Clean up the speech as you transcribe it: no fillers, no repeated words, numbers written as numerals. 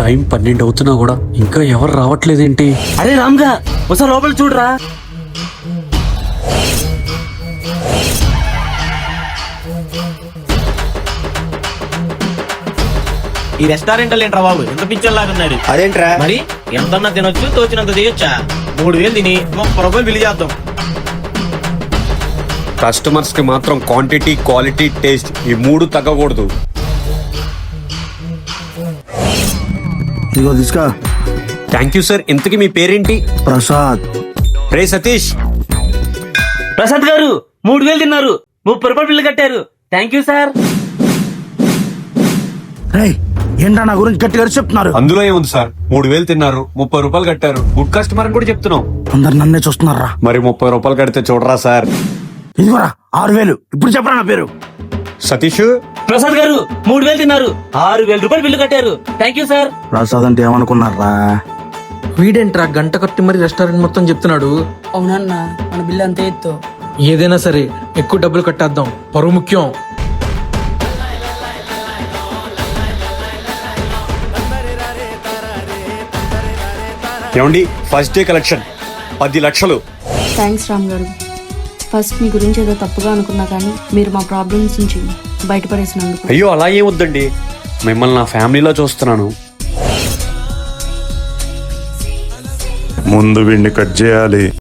Time 12 అవుతున్నా కూడా ఇంకా ఎవరు రావట్లేదేంటి? అరే రామ్గా ఒకసారి లోపల చూడరా. ఈ రెస్టారెంట్ ఏంట్రా బాబు ఎంత పిచ్చర్లాగా ఉన్నాడు? అదేంట్రా మరి ఎంతన్నా తినొచ్చు, తోచినంత చేయొచ్చా? 3000 తిని 30 రూపాయలు బిల్లు చేద్దాం. కస్టమర్స్ కి మాత్రం క్వాంటిటీ, క్వాలిటీ, టేస్ట్ ఈ 3 తగ్గకూడదు. ఇదిగో తీసుకో. Thank you sir. ఇంతకీ మీ పేరేంటి? ప్రసాద్. రే సతీష్. ప్రసాద్ గారు 3000 తిన్నారు, 30 రూపాయలు బిల్లు కట్టారు. Thank you sir. రేయ్ ఏంటా నా గురించి గట్టిగా చెప్తున్నారు? అందులో ఏముంది సార్, 3000 తిన్నారు, 30 రూపాయలు కట్టారు. గుడ్ కస్టమర్ అని కూడా చెప్తున్నాం. అందరు నన్నే చూస్తున్నారా? మరి 30 రూపాయలు కడితే చూడరా సార్. ఇదిగోరా 6000. ఇప్పుడు చెప్పరా నా పేరు? సతీష్. ప్రసాద్ గారు 3000 తిన్నారు, 6000 రూపాయలు బిల్లు కట్టారు. Thank you sir. ప్రసాద్ అంటే ఏమనుకున్నారా? వీడేంట్రా గంట కట్టి మరి రెస్టారెంట్ మొత్తం చెప్తున్నాడు. అవునన్నా, మన బిల్లు అంతే ఎత్తు. ఏదైనా సరే ఎక్కువ డబ్బులు కట్టేద్దాం, పరువు ముఖ్యం. ఏమండి, ఫస్ట్ డే కలెక్షన్ 10 లక్షలు. థ్యాంక్స్ రామ్ గారు. ఫస్ట్ మీ గురించి ఏదో తప్పుగా అనుకున్నా కానీ మీరు మా ప్రాబ్లమ్స్ నుంచి బయటపడేసినందుకు. అయ్యో అలా ఏం వద్దండి, మిమ్మల్ని నా ఫ్యామిలీలో చూస్తున్నాను. ముందు వీడిని కట్ చేయాలి.